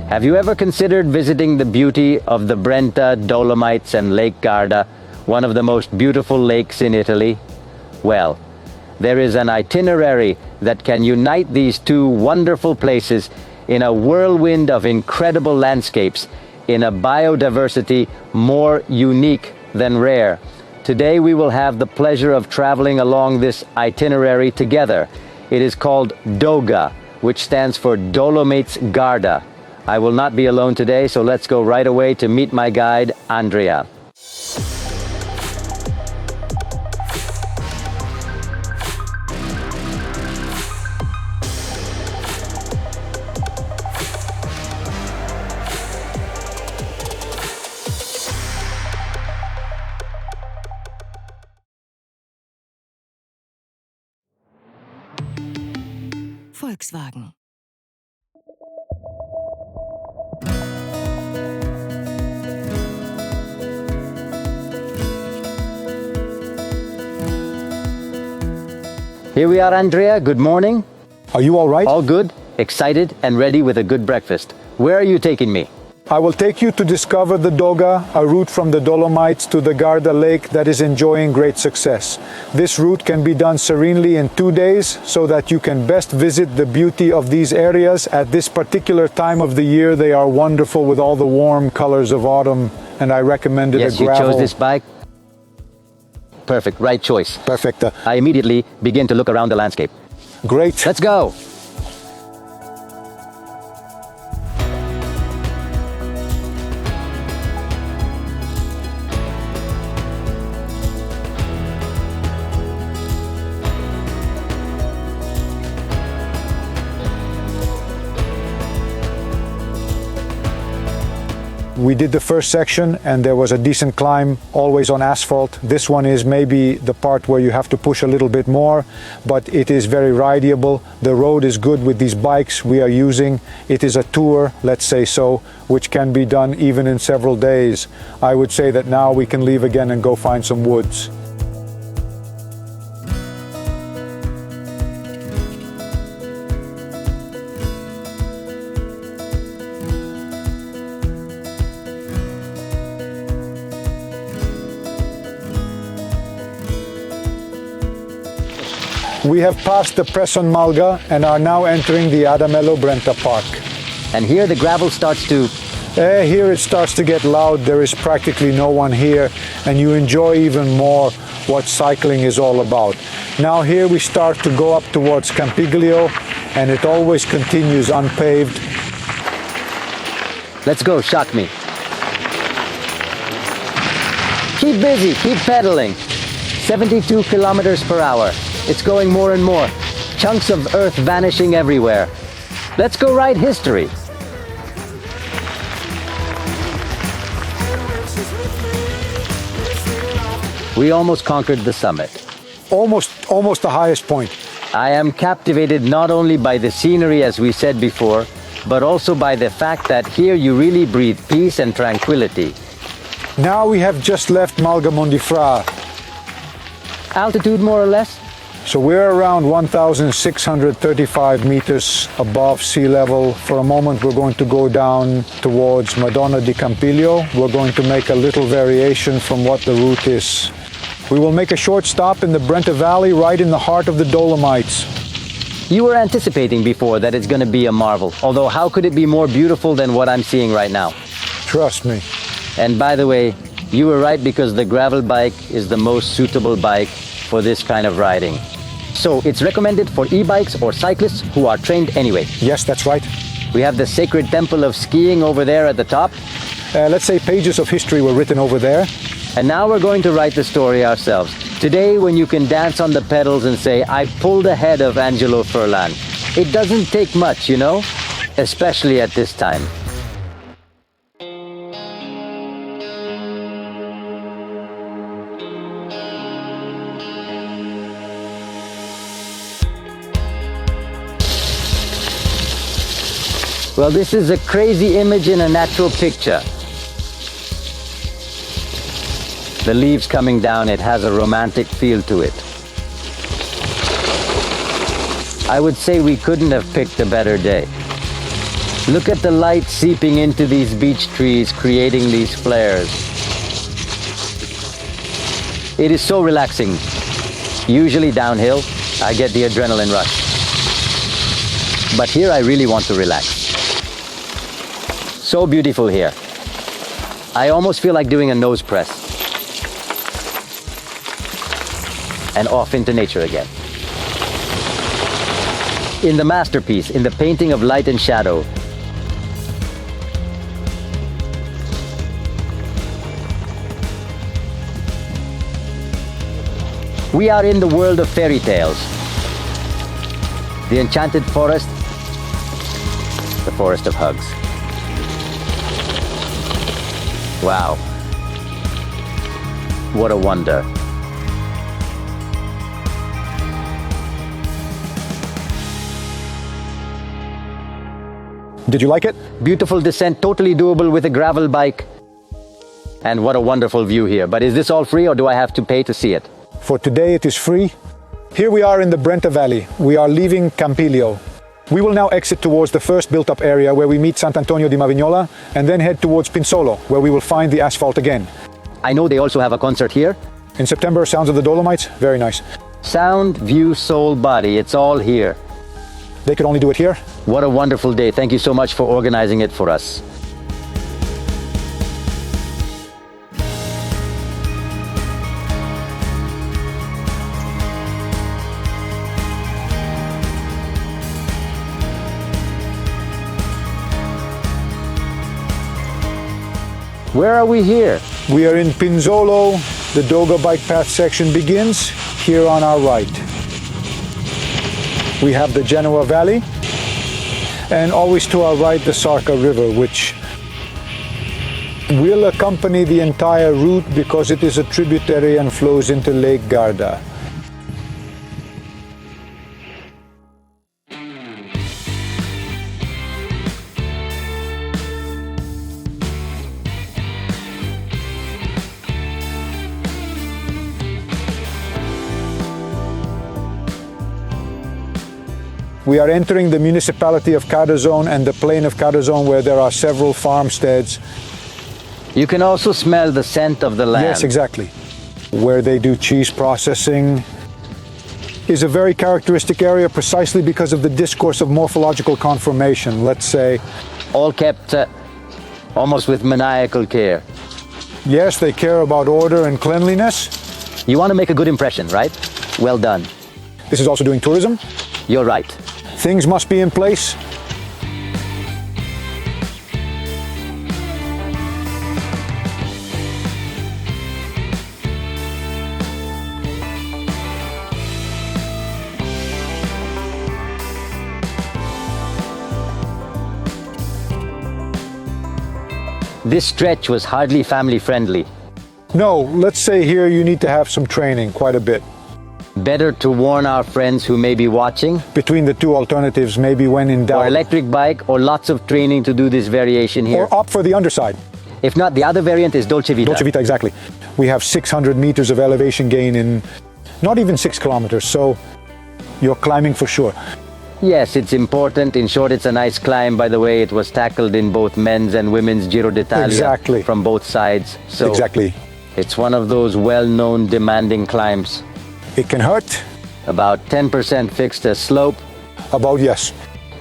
Have you ever considered visiting the beauty of the Brenta Dolomites and Lake Garda, one of the most beautiful lakes in Italy? Well, there is an itinerary that can unite these two wonderful places in a whirlwind of incredible landscapes, in a biodiversity more unique than rare. Today we will have the pleasure of traveling along this itinerary together. It is called DOGA, which stands for Dolomiti Garda. I will not be alone today, so let's go right away to meet my guide, Andrea. Volkswagen. Here we are, Andrea. Good morning. Are you all right? All good, excited, and ready with a good breakfast. Where are you taking me? I will take you to discover the Doga, a route from the Dolomites to the Garda Lake that is enjoying great success. This route can be done serenely in 2 days so that you can best visit the beauty of these areas. At this particular time of the year, they are wonderful with all the warm colors of autumn, and I recommended Yes, a gravel. you chose this bike. Perfect, right choice. Perfect. I immediately begin to look around the landscape. Great. Let's go. We did the first section and there was a decent climb, always on asphalt. This one is maybe the part where you have to push a little bit more, but it is very rideable. The road is good with these bikes we are using. It is a tour, let's say so, which can be done even in several days. I would say that now we can leave again and go find some woods. We have passed the Presson Malga and are now entering the Adamello Brenta Park. And here the gravel starts to... Here it starts to get loud. There is practically no one here, and you enjoy even more what cycling is all about. Now here we start to go up towards Campiglio, and it always continues unpaved. Let's go, shock me. Keep busy, keep pedaling. 72 kilometers per hour. It's going more and more. Chunks of earth vanishing everywhere. Let's go write history. We almost conquered the summit. Almost the highest point. I am captivated not only by the scenery, as we said before, but also by the fact that here you really breathe peace and tranquility. Now we have just left Malga Mondifra. Altitude more or less? So we're around 1,635 meters above sea level. For a moment we're going to go down towards Madonna di Campiglio. We're going to make a little variation from what the route is. We will make a short stop in the Brenta Valley, right in the heart of the Dolomites. You were anticipating before that it's going to be a marvel, although how could it be more beautiful than what I'm seeing right now? Trust me. And by the way, you were right, because the gravel bike is the most suitable bike for this kind of riding. So it's recommended for e-bikes or cyclists who are trained anyway. Yes, that's right. We have the sacred temple of skiing over there at the top. Let's say pages of history were written over there. And now we're going to write the story ourselves. Today, when you can dance on the pedals and say, I pulled ahead of Angelo Furlan. It doesn't take much, you know, especially at this time. Well, this is a crazy image in a natural picture. The leaves coming down, it has a romantic feel to it. I would say we couldn't have picked a better day. Look at the light seeping into these beech trees, creating these flares. It is so relaxing. Usually downhill, I get the adrenaline rush. But here I really want to relax. So beautiful here. I almost feel like doing a nose press. And off into nature again. In the masterpiece, in the painting of light and shadow, we are in the world of fairy tales. The enchanted forest, the forest of hugs. Wow. What a wonder. Did you like it? Beautiful descent, totally doable with a gravel bike. And what a wonderful view here. But is this all free or do I have to pay to see it? For today it is free. Here we are in the Brenta Valley. We are leaving Campiglio. We will now exit towards the first built-up area where we meet Sant'Antonio di Mavignola and then head towards Pinzolo, where we will find the asphalt again. I know they also have a concert here. In September, Sounds of the Dolomites, very nice. Sound, view, soul, body, it's all here. They could only do it here. What a wonderful day. Thank you so much for organizing it for us. Where are we here? We are in Pinzolo. The DOGA bike path section begins here on our right. We have the Genoa Valley, and always to our right the Sarca River, which will accompany the entire route because it is a tributary and flows into Lake Garda. We are entering the municipality of Cardazone and the plain of Cardazone, where there are several farmsteads. You can also smell the scent of the land. Yes, exactly. Where they do cheese processing is a very characteristic area precisely because of the discourse of morphological conformation, let's say. All kept almost with maniacal care. Yes, they care about order and cleanliness. You want to make a good impression, right? Well done. This is also doing tourism. You're right. Things must be in place. This stretch was hardly family friendly. No, let's say here you need to have some training, quite a bit. Better to warn our friends who may be watching. Between the two alternatives, maybe when in doubt. Or electric bike or lots of training to do this variation here. Or opt for the underside. If not, the other variant is Dolce Vita. Dolce Vita, exactly. We have 600 meters of elevation gain in not even 6 kilometers, so you're climbing for sure. Yes, it's important. In short, it's a nice climb. By the way, it was tackled in both men's and women's Giro d'Italia. Exactly. From both sides. So exactly. It's one of those well-known demanding climbs. It can hurt. About 10% fixed as slope. About, yes.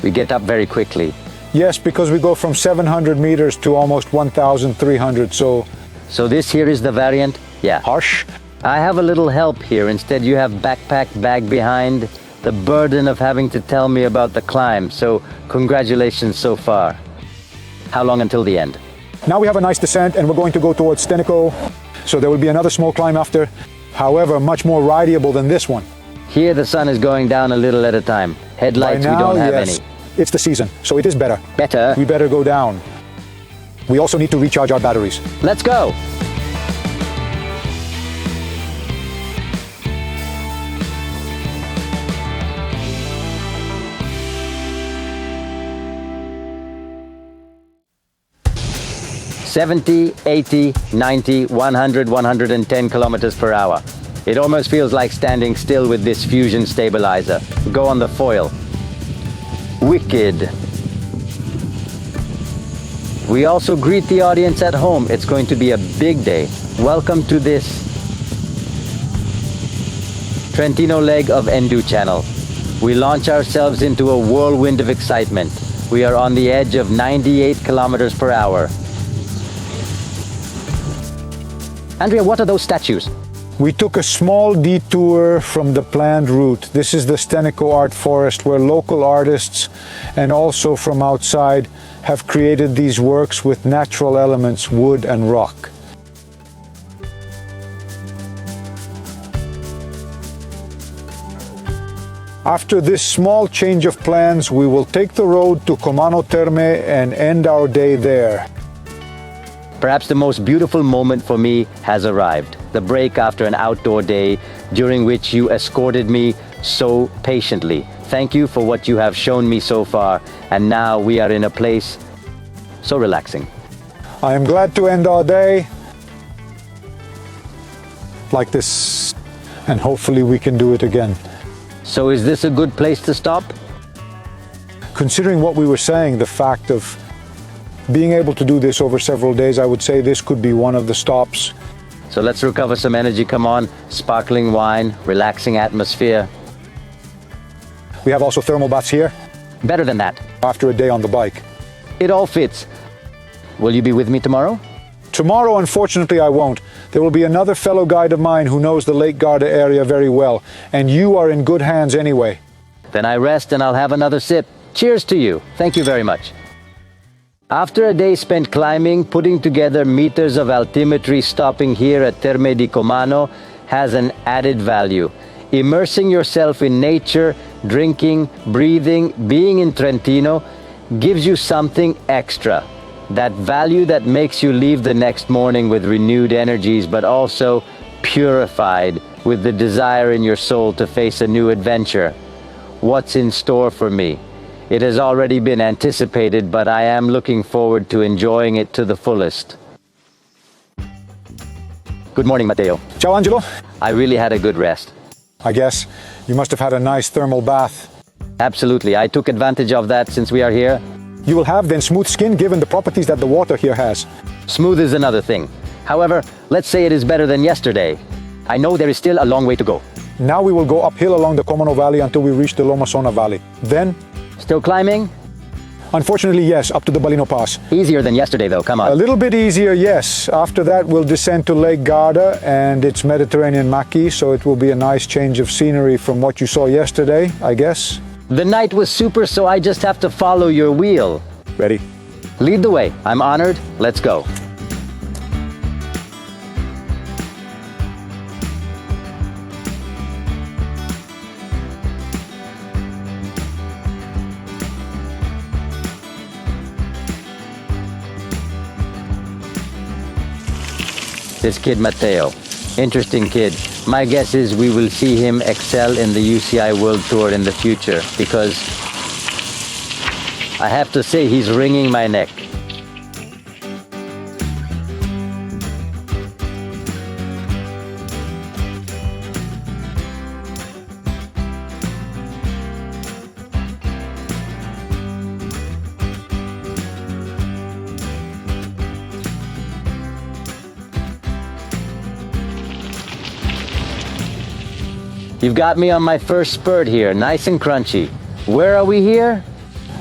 We get up very quickly. Yes, because we go from 700 meters to almost 1,300, so... So this here is the variant? Yeah. Harsh. I have a little help here. Instead, you have backpack, bag behind, the burden of having to tell me about the climb. So congratulations so far. How long until the end? Now we have a nice descent and we're going to go towards Stenico. So there will be another small climb after. However, much more rideable than this one. Here the sun is going down a little at a time. Headlights, By now, we don't have yes, any. It's the season, so it is better. Better? We better go down. We also need to recharge our batteries. Let's go! "70, 80, 90, 100, 110 kilometers per hour. It almost feels like standing still with this fusion stabilizer. Go on the foil. Wicked. We also greet the audience at home. It's going to be a big day. Welcome to this Trentino leg of ENDU channel. We launch ourselves into a whirlwind of excitement. We are on the edge of 98 kilometers per hour. Andrea, what are those statues? We took a small detour from the planned route. This is the Stenico art forest where local artists and also from outside have created these works with natural elements, wood and rock. After this small change of plans, we will take the road to Comano Terme and end our day there. Perhaps the most beautiful moment for me has arrived. The break after an outdoor day during which you escorted me so patiently. Thank you for what you have shown me so far, and now we are in a place so relaxing. I am glad to end our day like this, and hopefully we can do it again. So is this a good place to stop? Considering what we were saying, the fact of being able to do this over several days, I would say this could be one of the stops. So let's recover some energy. Come on, sparkling wine, relaxing atmosphere. We have also thermal baths here Better than that. after a day on the bike. It all fits. Will you be with me tomorrow? Tomorrow, unfortunately, I won't. There will be another fellow guide of mine who knows the Lake Garda area very well, and you are in good hands anyway. Then I rest and I'll have another sip. Cheers to you. Thank you very much. After a day spent climbing, putting together meters of altimetry, stopping here at Terme di Comano has an added value. Immersing yourself in nature, drinking, breathing, being in Trentino gives you something extra. That value that makes you leave the next morning with renewed energies, but also purified with the desire in your soul to face a new adventure. What's in store for me? It has already been anticipated, but I am looking forward to enjoying it to the fullest. Good morning, Matteo. Ciao, Angelo. I really had a good rest. I guess you must have had a nice thermal bath. Absolutely. I took advantage of that since we are here. You will have then smooth skin given the properties that the water here has. Smooth is another thing. However, let's say it is better than yesterday. I know there is still a long way to go. Now we will go uphill along the Comano Valley until we reach the Lomasona Valley. Then, Still climbing? unfortunately, yes, up to the Ballino Pass. Easier than yesterday though, come A on. little bit easier, yes. After that, we'll descend to Lake Garda and its Mediterranean maki, so it will be a nice change of scenery from what you saw yesterday, I guess. The night was super, so I just have to follow your wheel. Ready? Lead the way. I'm honored. Let's go. This kid Matteo, interesting kid. My guess is we will see him excel in the UCI World Tour in the future because I have to say he's wringing my neck. You've got me on my first spurt here, nice and crunchy. Where are we here?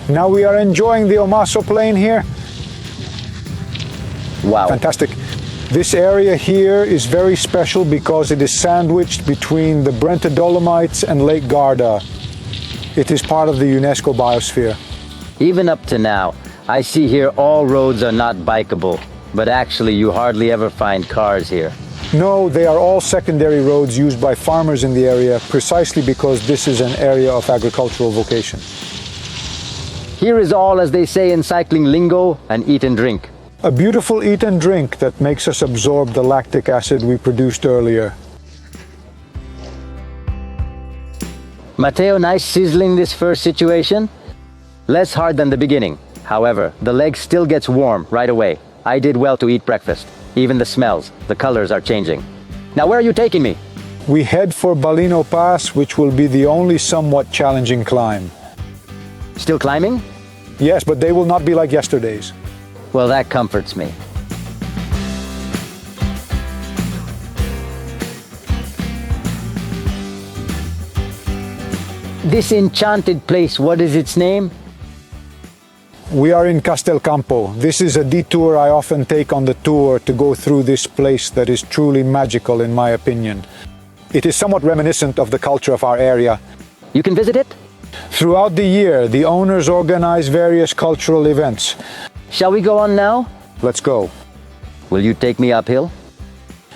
Now we are enjoying the Omaso Plain here. Wow. Fantastic. This area here is very special because it is sandwiched between the Brenta Dolomites and Lake Garda. It is part of the UNESCO Biosphere. Even up to now, I see here all roads are not bikeable, but actually you hardly ever find cars here. No, they are all secondary roads used by farmers in the area precisely because this is an area of agricultural vocation. Here is all, as they say in cycling lingo, an eat and drink. A beautiful eat and drink that makes us absorb the lactic acid we produced earlier. Matteo, nice sizzling this first situation. Less hard than the beginning. However, the leg still gets warm right away. I did well to eat breakfast. Even the smells, the colors are changing. Now where are you taking me? We head for Ballino Pass, which will be the only somewhat challenging climb. Still climbing? Yes, but they will not be like yesterday's. Well, that comforts me. This enchanted place, what is its name? We are in Castel Campo. This is a detour I often take on the tour to go through this place that is truly magical in my opinion. It is somewhat reminiscent of the culture of our area. You can visit it? Throughout the year, the owners organize various cultural events. Shall we go on now? Let's go. Will you take me uphill?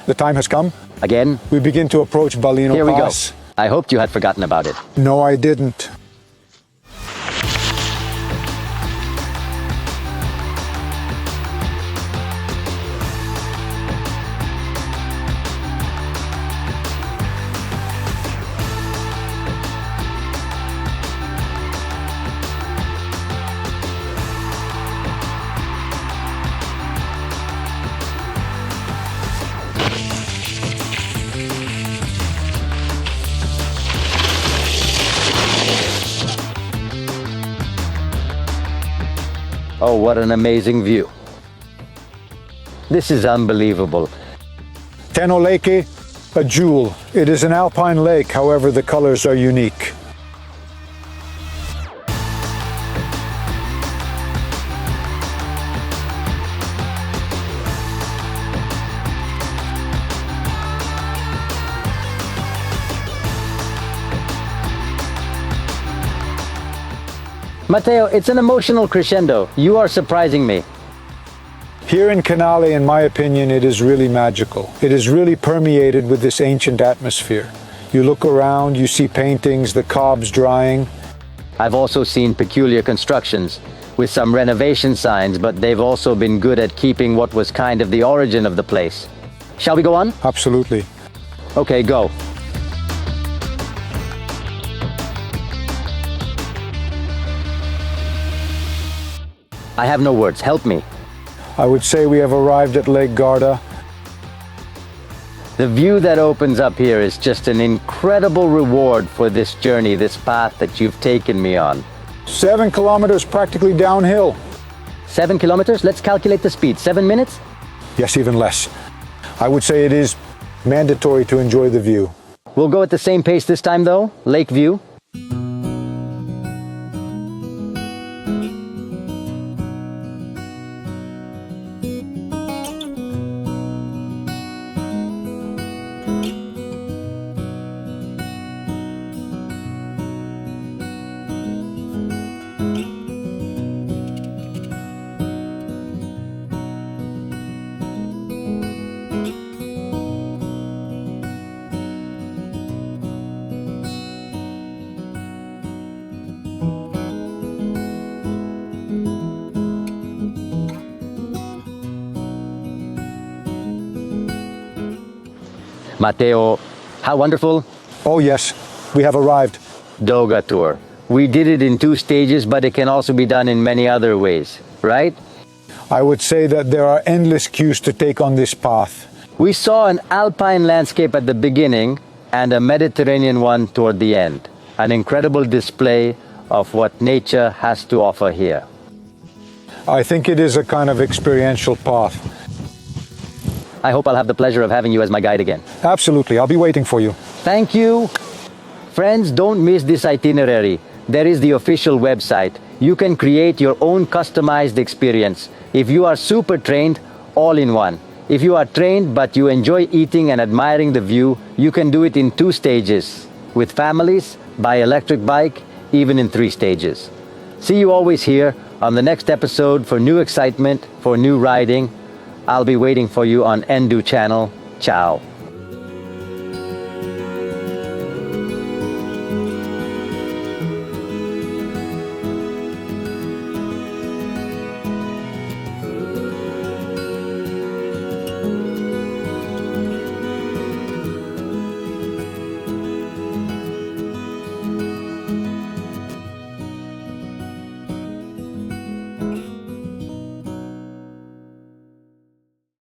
The time has come. Again? We begin to approach Ballino Here we go. Pass. I hoped you had forgotten about it. No, I didn't. Oh, what an amazing view. This is unbelievable. Tenno Lake, a jewel. It is an alpine lake, however the colors are unique. Matteo, it's an emotional crescendo. You are surprising me. Here in Canal, in my opinion, it is really magical. It is really permeated with this ancient atmosphere. You look around, you see paintings, the cobs drying. I've also seen peculiar constructions with some renovation signs, but they've also been good at keeping what was kind of the origin of the place. Shall we go on? Absolutely. Okay, go. I have no words. Help me. I would say we have arrived at Lake Garda. The view that opens up here is just an incredible reward for this journey, this path that you've taken me on. 7 kilometers practically downhill. 7 kilometers? Let's calculate the speed. 7 minutes? Yes, even less. I would say it is mandatory to enjoy the view. We'll go at the same pace this time though. Lake view. Matteo, how wonderful. Oh yes, we have arrived. DOGA tour. We did it in 2 stages, but it can also be done in many other ways, right? I would say that there are endless cues to take on this path. We saw an alpine landscape at the beginning and a Mediterranean one toward the end. An incredible display of what nature has to offer here. I think it is a kind of experiential path. I hope I'll have the pleasure of having you as my guide again. Absolutely, I'll be waiting for you. Thank you. Friends, don't miss this itinerary. There is the official website. You can create your own customized experience. If you are super trained, all in one. If you are trained but you enjoy eating and admiring the view, you can do it in 2 stages. With families, by electric bike, even in 3 stages. See you always here on the next episode for new excitement, for new riding. I'll be waiting for you on ENDU channel. Ciao.